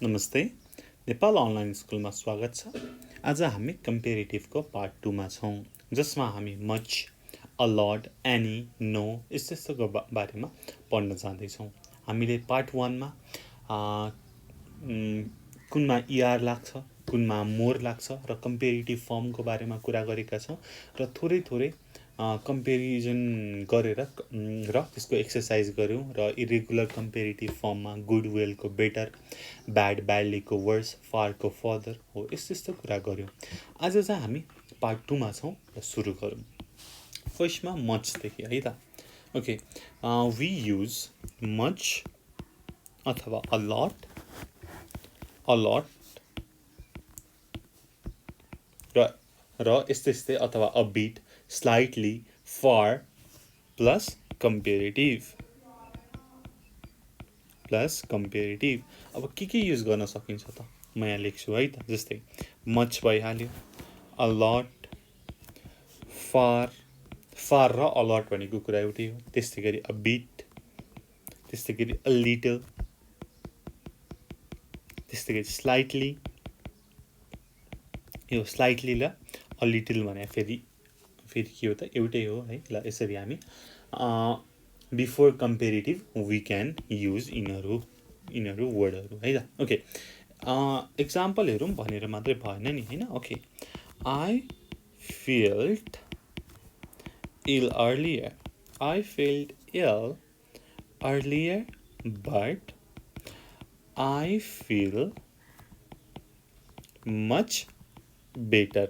नमस्ते नेपाल अनलाइन स्कुलमा स्वागत छ। आज हामी कम्पेरिटिभको पार्ट 2 मा छौं, जसमा हामी much, a lot, any, no यस्तोको बारेमा पढ्न जाँदैछौँ। हामीले पार्ट 1 मा कुनमा ER लाग्छ, कुनमा मोर लाग्छ र कम्पेरिटिभ फर्मको बारेमा कुरा गरेका छौँ र थोरै कम्पेरिजन गरेर र त्यसको एक्सरसाइज गऱ्यौँ र इरेगुलर कम्पेरिटिभ फर्ममा गुड वेलको बेटर, ब्याड ब्याडलीको वर्स, फारको फर्दर हो यस्तो कुरा गऱ्यौँ। आज चाहिँ हामी पार्ट 2 मा छौँ र सुरु गरौँ। फर्स्टमा मचदेखि है त। ओके, वी युज मच अथवा अ लट र यस्तै अथवा a bit, slightly, far plus comparative अब के युज गर्न सकिन्छ त म यहाँ लेख्छु है त। जस्तै मच भइहाल्यो, अ लट, फार र अ लट भनेको कुरा एउटै हो। त्यस्तै गरी अ बिट, त्यस्तै गरी अ लिटल, त्यस्तै गरी स्लाइटली। यो स्लाइटली र अ लिटल भने फेरि के हो त, एउटै हो है। ल यसरी हामी before comparative we can use यिनीहरू वर्डहरू है त। ओके, एक्जाम्पल हेरौँ भनेर मात्रै भएन नि होइन। Okay, I felt ill earlier but I feel much better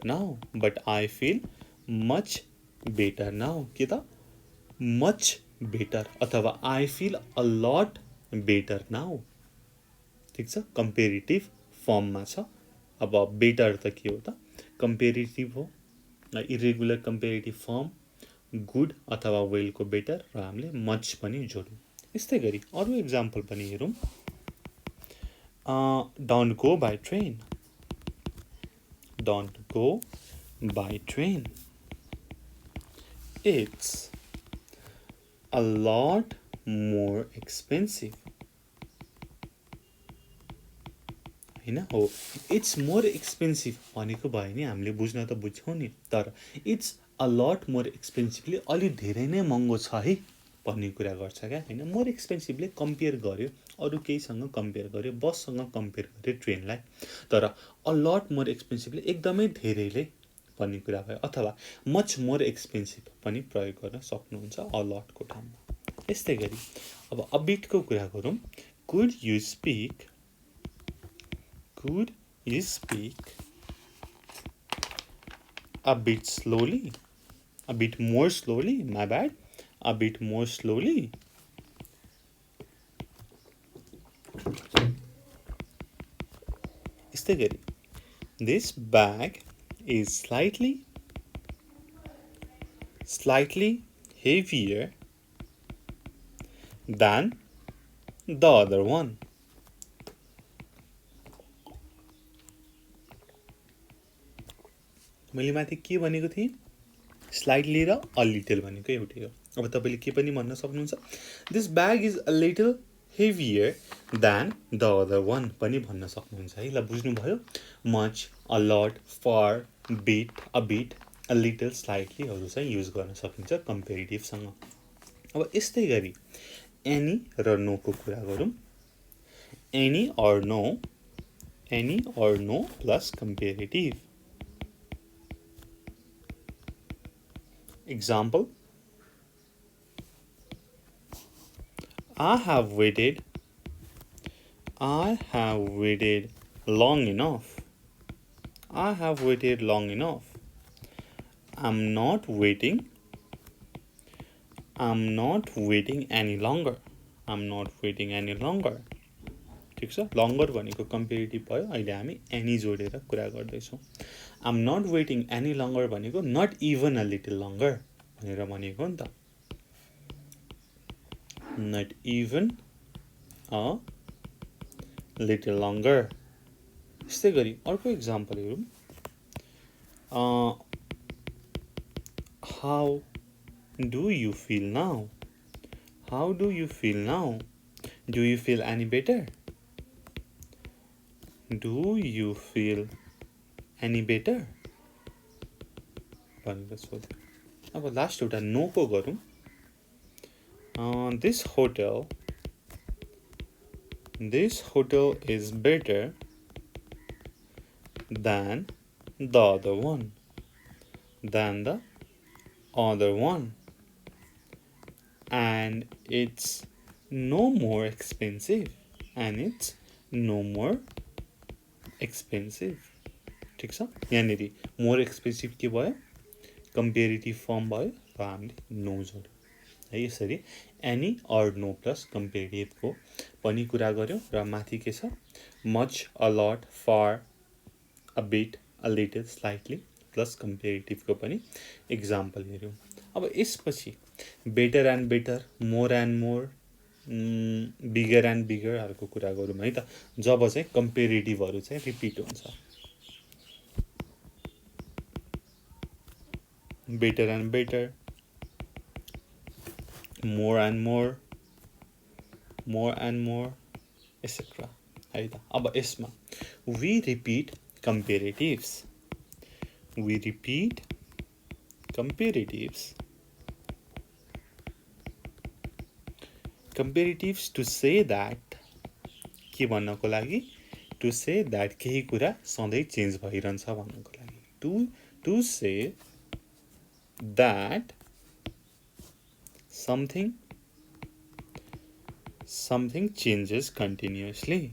now के त much better अथवा I feel a lot better now। ठिक छ, कम्पेरिटिभ फर्ममा छ। अब बेटर त के हो त, कम्पेरिटिभ हो। इरेगुलर कम्पेरिटिभ फर्म गुड अथवा वेलको बेटर र हामीले मच पनि जोड्यौँ। यस्तै गरी अरू एक्जाम्पल पनि हेरौँ। Don't go by train, it's a lot more expensive होइन हो। इट्स मोर एक्सपेन्सिभ भनेको भयो नि, हामीले बुझ्न त बुझ्छौँ नि, तर इट्स अ लट मोर एक्सपेन्सिभले अलिक धेरै नै महँगो छ है भन्ने कुरा गर्छ क्या होइन। मोर एक्सपेन्सिभले कम्पेयर गर्यो, अरू केहीसँग कम्पेयर गर्यो, बससँग कम्पेयर गर्यो ट्रेनलाई, तर अ लट मोर एक्सपेन्सिभले एकदमै धेरैले भन्ने कुरा भयो। अथवा मच मोर एक्सपेन्सिभ पनि प्रयोग गर्न सक्नुहुन्छ अ लटको ठाउँमा। यस्तै गरी अब अबिटको कुरा गरौँ। Could you speak a bit more slowly, my bad, a bit more slowly। यस्तै गरी this bag is slightly heavier than the other one। मैले माथि के भनेको थिएँ, स्लाइटली र अ लिटल भनेको एउटै हो। अब तपाईँले के पनि भन्न सक्नुहुन्छ, this bag is a little heavier than the other one पनि भन्न सक्नुहुन्छ है। ल बुझ्नुभयो, much, a lot, far, a bit, a little, स्लाइटलीहरू चाहिँ युज गर्न सकिन्छ कम्पेरिटिभसँग। अब यस्तै गरी एनी र नोको कुरा गरौँ। Any or no plus comparative. Example, I have waited long enough. I'm not waiting any longer। ठिक छ, लङ्गर भनेको कम्पेरिटिभ भयो। अहिले हामी एनी जोडेर कुरा गर्दैछौँ। I'm not waiting any longer भनेको not even a little longer भनेर भनेको हो नि त, not even a little longer। यस्तै गरी अर्को इक्जाम्पल हेरौँ। How do you feel now? Do you feel any better? Do you feel any better? भनेर सोध्यो। अब लास्ट एउटा नो को गरौँ। This hotel is better than the other one. And it's no more expensive. ठिक छ, यहाँनिर मोर एक्सपेन्सिभ के भयो, कम्पेरिटिभ फर्म भयो र हामीले नो जोड्यो है। यसरी एनी अर नो प्लस कम्पेरिटिभको पनि कुरा गऱ्यौँ र माथि के छ, much, a lot, far, a bit, a little, slightly plus कम्पेरिटिभको पनि इक्जाम्पल हेऱ्यौँ। अब यसपछि better and better, more and more, bigger and बिगरहरूको कुरा गरौँ है त, जब चाहिँ कम्पेरिटिभहरू चाहिँ रिपिट हुन्छ। Better and better, more and more etcetera है त। अब यसमा we repeat comparatives to say that, के भन्नको लागि, टु से द्याट केही कुरा सधैँ चेन्ज भइरहन्छ भन्नको लागि, to say that something changes continuously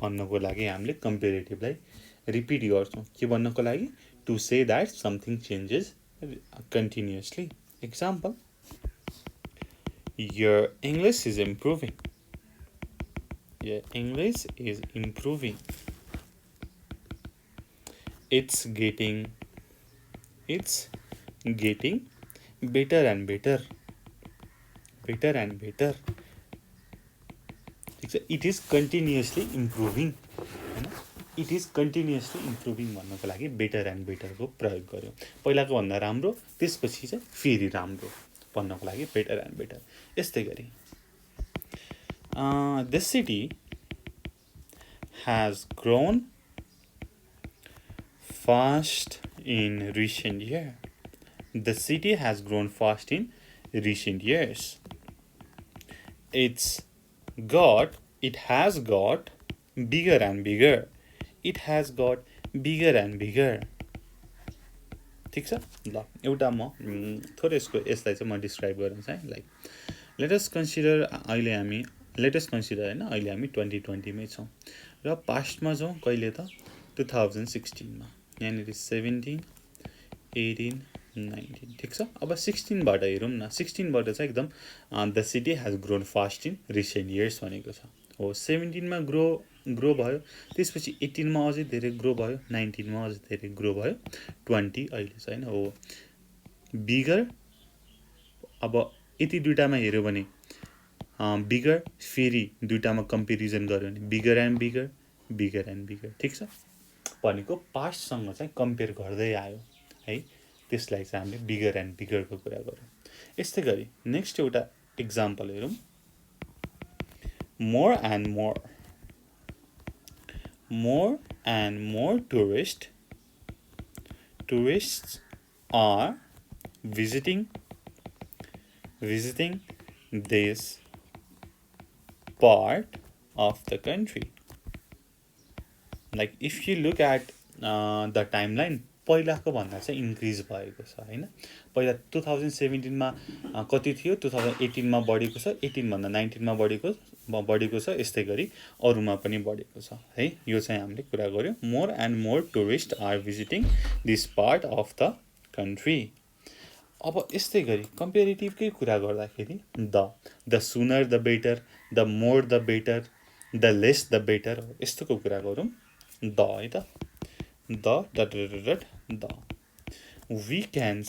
भन्नको लागि हामीले कम्पेरिटिभलाई रिपिट गर्छौँ। के भन्नको लागि, to say that something changes continuously. Example, your English is improving. It's getting better and better. It is continuously improving. It is continuously improving भन्नको लागि better and बेटरको प्रयोग गर्यो। पहिलाको भन्दा राम्रो, त्यसपछि चाहिँ फेरि राम्रो भन्नको लागि बेटर एन्ड बेटर। यस्तै गरी the city has grown fast in recent years. The city has grown fast in recent years. It has got bigger and bigger. It has got bigger and bigger. ठिक छ ल, एउटा म थोरै यसलाई चाहिँ म डिस्क्राइब गर्न चाहेँ। लाइक लेटस कन्सिडर होइन, अहिले हामी 2020 मै छौँ र पास्टमा छौँ कहिले त 2016 मा, यहाँनिर 17, 18, 19। ठिक छ, अब 16 बाट हेरौँ न। 16 बाट चाहिँ एकदम the city has grown fast in recent years भनेको छ हो। 17 मा ग्रो भयो, त्यसपछि 18 मा अझै धेरै ग्रो भयो, 19 मा अझै धेरै ग्रो भयो, 20 अहिले छैन हो। बिगर, अब यति दुईटामा हेऱ्यो भने बिगर, फेरि दुईटामा कम्पेरिजन गर्यो भने बिगर एन्ड बिगर। ठिक छ, भनेको पास्टसँग चाहिँ कम्पेयर गर्दै आयो है, त्यसलाई चाहिँ हामीले बिगर एन्ड बिगरको कुरा गऱ्यौँ। यस्तै गरी नेक्स्ट एउटा इक्जाम्पल हेरौँ। More and more tourists are visiting this part of the country. Like if you look at the timeline, पहिलाको भन्दा चाहिँ इन्क्रिज भएको छ होइन। पहिला 2017 मा कति थियो, 2018 मा बढेको छ, 18 भन्दा 19 मा बढेको छ, यस्तै गरी अरूमा पनि बढेको छ है। यो चाहिँ हामीले कुरा गर्यौँ। More and more tourist are visiting this part of the country. अब यस्तै गरी कम्पेरिटिभकै कुरा गर्दाखेरि the sooner the better, the more the better, the less the better, यस्तोको कुरा गरौँ। द है त, the we can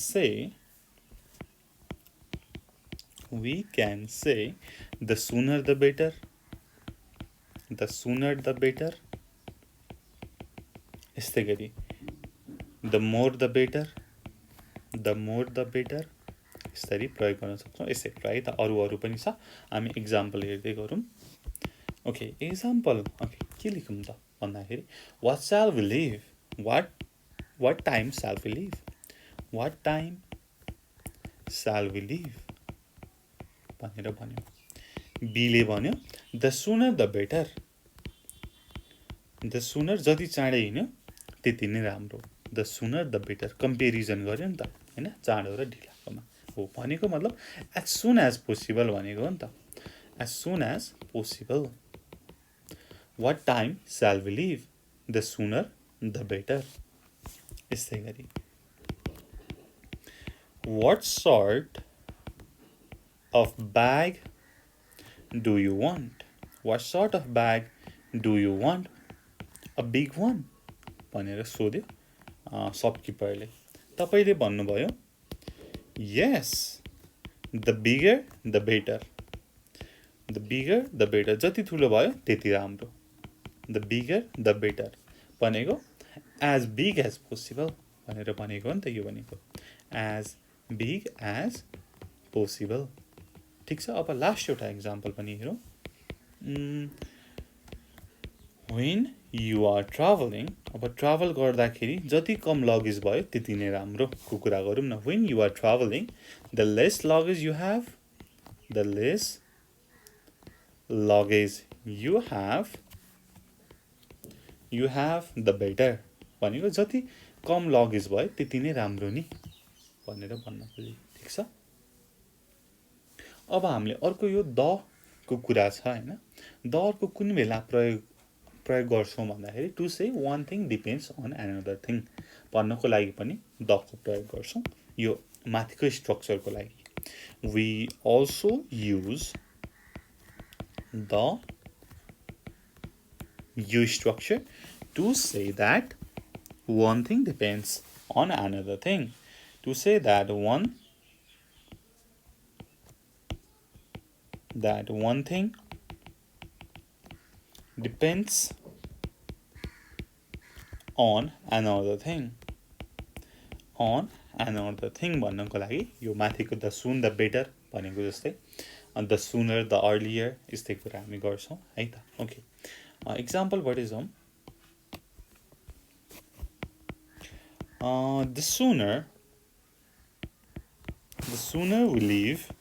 say the sooner the better, यस्तै गरी the more the better, यसरी प्रयोग गर्न सक्छौँ यसरी है त अरू पनि छ हामी एक्जाम्पल हेर्दै गरौँ ओके एक्जाम्पल ओके के लेखौँ त भन्दाखेरि वाट स्याल we leave what time shall we leave what time shall we leave भनेर भन्यो बीले भन्यो the sooner the better the सुनर जति चाँडै हिँड्यो त्यति नै राम्रो the sooner the better comparison गर्यो नि त होइन चाँडो र ढिलाकोमा हो भनेको मतलब एज सुन एज पोसिबल भनेको हो नि त as soon as possible what time shall we leave the sooner the better यस्तै गरी what sort of bag do you want what sort of bag do you want a big one भनेर सोध्यो शपकिपरले तपाईँले भन्नुभयो yes the bigger the better the bigger the better जति ठुलो भयो त्यति राम्रो द बिगर द बेटर भनेको एज बिग एज पोसिबल भनेर भनेको हो नि त यो भनेको एज बिग एज पोसिबल ठिक छ अब लास्ट एउटा एक्जाम्पल पनि हेरौँ when you are traveling अब ट्राभल गर्दाखेरि जति कम लगेज भयो त्यति नै राम्रो कुरा गरौँ न when you are traveling the less luggage you have the less luggage you have the better भनेको जति कम लगेज भयो त्यति नै राम्रो नि भनेर भन्न खोजे ठिक छ अब हामीले अर्को यो द को कुरा छ हैन द को कुन बेला प्रयोग गर्छौं भन्दाखेरि to say one thing depends on another thing भन्नको लागि पनि द को प्रयोग गर्छौं यो माथिको स्ट्रक्चरको लागि वी अल्सो युज द यो structure to say that one thing depends on another thing to say that one thing depends on another thing भन्नको लागि यो माथिको द सुन द बेटर भनेको जस्तै द सुनर द अर्लियर यस्तै कुरा हामी गर्छौं है त okay example what is the sooner we leave,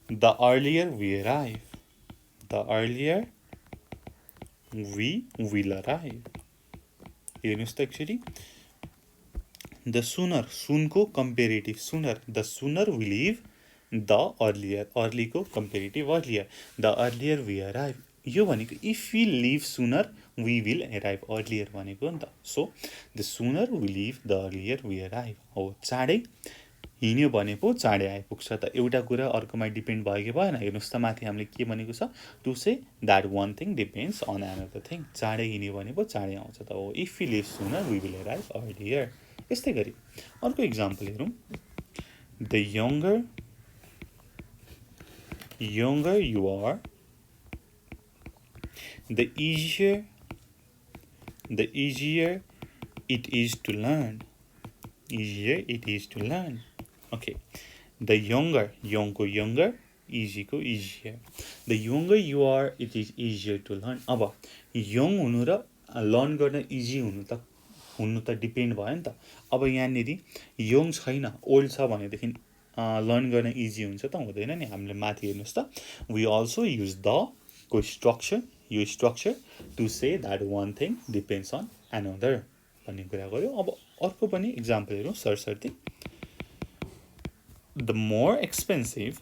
the earlier we arrive. The earlier we will arrive. हेर्नुस् त एकचोटि the sooner soon को comparative sooner the sooner we leave the earlier early को comparative earlier the earlier we arrive यो भनेको if we leave sooner we will arrive earlier भनेको नि त so the sooner we leave the earlier we arrive हो चाँडै हिँड्यो भने पो चाँडै आइपुग्छ त एउटा कुरा अर्कोमा डिपेन्ड भयो कि भएन हेर्नुस् त माथि हामीले के भनेको छ to say that one thing depends on another thing चाँडै हिँड्यो भने पो चाँडै आउँछ त हो if we leave sooner we will arrive earlier यस्तै गरी अर्को एक्जाम्पल हेरौँ the younger you are the easier it is to learn okay the younger young ko younger easy ko easier the younger you are it is easier to learn अब young हुनु र learn गर्न easy हुनु त depend भयो नि त अब यहाँनेरि young छैन ओल्ड छ भनेदेखि लर्न गर्न इजी हुन्छ त हुँदैन नि हामीले माथि हेर्नुस् त we also use the को स्ट्रक्चर यो structure to say that one thing depends on another भन्ने कुरा गर्यो अब अर्को पनि एक्जाम्पल हेरौँ सरसर्ती the more expensive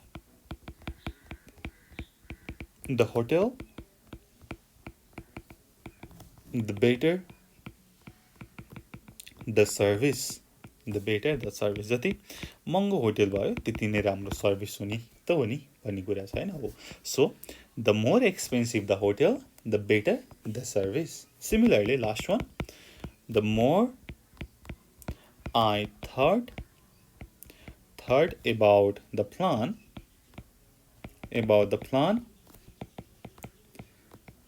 the hotel the better the service जति महँगो होटल भयो त्यति नै राम्रो सर्भिस हुने त हो नि भन्ने कुरा छ हैन हो so the more expensive the hotel the better the service similarly last one the more I thought about the plan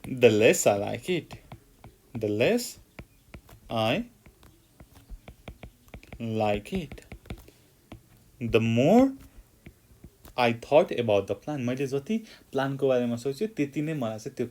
the less I like it the less I like it the more I thought about the plan, मैले जति प्लानको बारेमा सोच्यो त्यति नै मलाई चाहिँ त्यो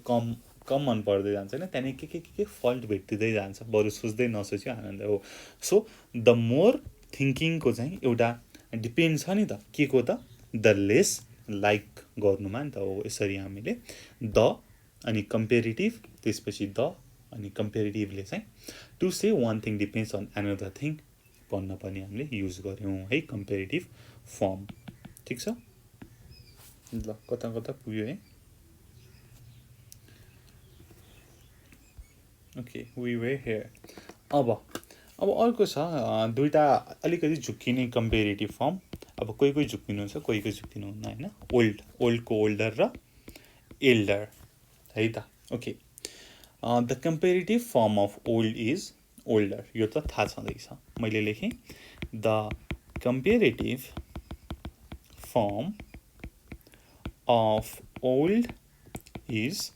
कम मन पर्दै जान्छ होइन। त्यहाँदेखि के फल्ट भेटिँदै जान्छ, बरु सोच्दै नसोच्यो आनन्द हो। सो द मोर थिङ्किङको चाहिँ एउटा डिपेन्ड छ नि त के को त, द लेस लाइक गर्नुमा नि त हो। यसरी हामीले द अनि कम्पेरिटिभ, त्यसपछि द अनि कम्पेरिटिभले चाहिँ to say one thing depends on another thing भन्न पनि हामीले युज गऱ्यौँ है, कम्पेरिटिभ फर्म। ठिक छ, ल कता कता पुग्यो है। Okay we were here. अब अर्को छ दुईवटा अलिकति झुक्किने कम्पेरिटिभ फर्म। अब कोही झुक्किनुहुन्छ, कोही झुक्किनुहुन्न होइन। ओल्डको ओल्डर र एल्डर है त। Okay the comparative form of old is older, यो त थाहा छँदैछ। मैले लेखेँ the comparative form of old is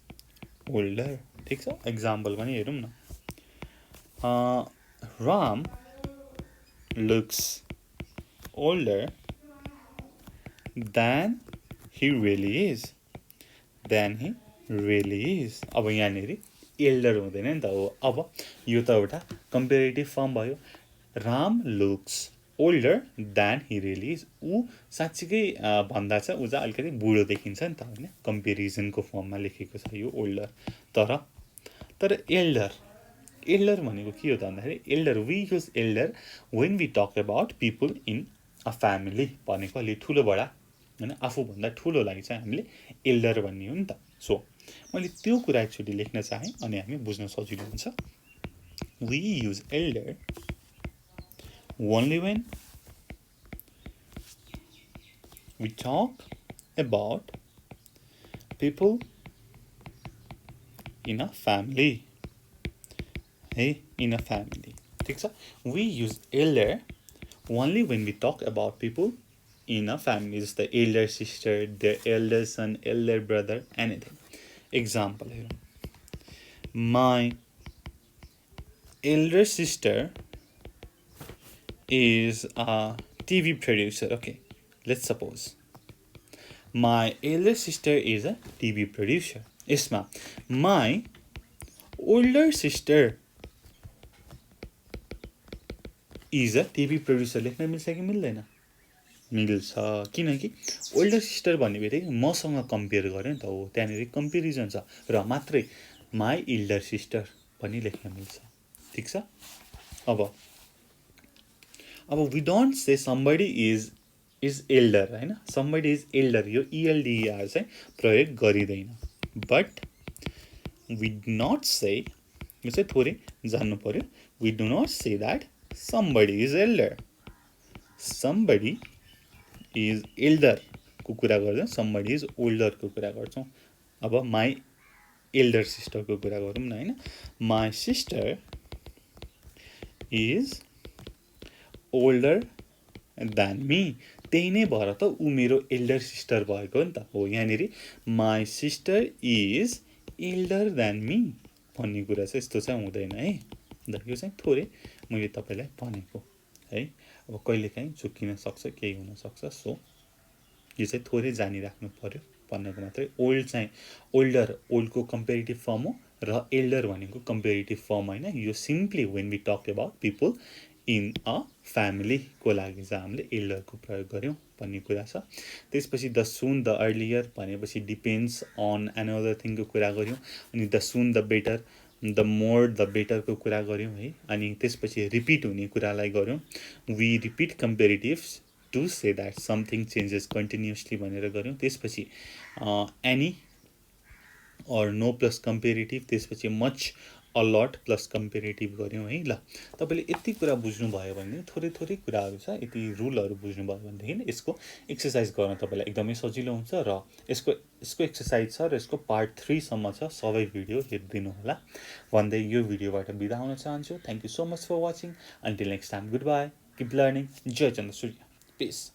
older. ठिक छ, एक्जाम्पल पनि हेरौँ न। Ram looks older than he really is, अब यहाँनिर एल्डर हुँदैन नि त हो। अब यो त एउटा कम्पेरिटिभ फर्म भयो। Ram looks older than he really is, ऊ साँच्चीकै भन्दा चाहिँ ऊ चाहिँ अलिकति बुढो देखिन्छ नि त होइन। कम्पेरिजनको फर्ममा लेखेको छ यो ओल्डर। तर एल्डर भनेको के हो त भन्दाखेरि, elder we use elder when we talk about people in a family भनेको अलि ठुलो बडा होइन, आफूभन्दा ठुलोलाई चाहिँ हामीले एल्डर भन्ने हो नि त। सो मैले त्यो कुरा एकचोटि लेख्न चाहेँ अनि हामी बुझ्न सजिलो हुन्छ। We use elder only when we talk about people in a family है, इन अ फ्यामिली। ठिक छ, we use elder only when we talk about people in a family, जस्तै elder sister, the elder son, elder brother, anything. Example हेरौँ, my elder sister is a TV producer. Okay, let's suppose my elder sister is a TV producer. यसमा my older sister is a TV producer लेख्न मिल्छ कि मिल्दैन? मिल्छ, किनकि older sister भन्ने बित्तिकै मसँग कम्पेयर गर्यो नि त हो, त्यहाँनिर कम्पेरिजन छ र मात्रै माई एल्डर सिस्टर पनि लेख्न मिल्छ। ठिक छ, अब we don't say somebody is elder होइन, समबडी इज एल्डर यो ELDER चाहिँ प्रयोग गरिँदैन। But we do not say, यो चाहिँ थोरै जान्नु पर्यो, we do not say that somebody is elder. Somebody is एल्डरको कुरा गर्छौँ, समबडी इज ओल्डरको कुरा गर्छौँ। अब माई एल्डर सिस्टरको कुरा गरौँ न होइन, my sister is older than me, त्यही नै भएर त ऊ मेरो एल्डर सिस्टर भएको नि त हो। यहाँनिर my sister is Elder than me भन्ने कुरा चाहिँ यस्तो चाहिँ हुँदैन है। यो चाहिँ थोरै मैले तपाईँलाई भनेको है, अब कहिलेकाहीँ झुक्किन सक्छ, केही हुनसक्छ। सो यो चाहिँ थोरै जानिराख्नु पर्यो भन्नको मात्रै। ओल्ड चाहिँ ओल्डको कम्पेरिटिभ फर्म हो र एल्डर भनेको कम्पेरिटिभ फर्म होइन। यो simply when we talk about people in a फ्यामिलीको लागि चाहिँ हामीले एल्डरको प्रयोग गऱ्यौँ भन्ने कुरा छ। त्यसपछि द सुन द अर्लियर भनेपछि डिपेन्ड्स अन एनदर थिङको कुरा गऱ्यौँ। अनि the soon the better, the more the बेटरको कुरा गऱ्यौँ है। अनि त्यसपछि रिपिट हुने कुरालाई गऱ्यौँ, we repeat comparatives to say that something changes continuously भनेर गऱ्यौँ। त्यसपछि any or no plus comparative, त्यसपछि मच अलट प्लस कम्पेरिटिभ गऱ्यौँ है। ल तपाईँले यति कुरा बुझ्नुभयो भने, थोरै कुराहरू छ, यति रुलहरू बुझ्नुभयो भनेदेखि यसको एक्सर्साइज गर्न तपाईँलाई एकदमै सजिलो हुन्छ। र यसको एक्सर्साइज छ र यसको पार्ट 3 सम्म छ, सबै भिडियो हेरिदिनु होला भन्दै यो भिडियोबाट बिदा हुन चाहन्छु। Thank you so much for watching, until next time, goodbye, keep learning, जय चन्द्र सूर्य, पिस।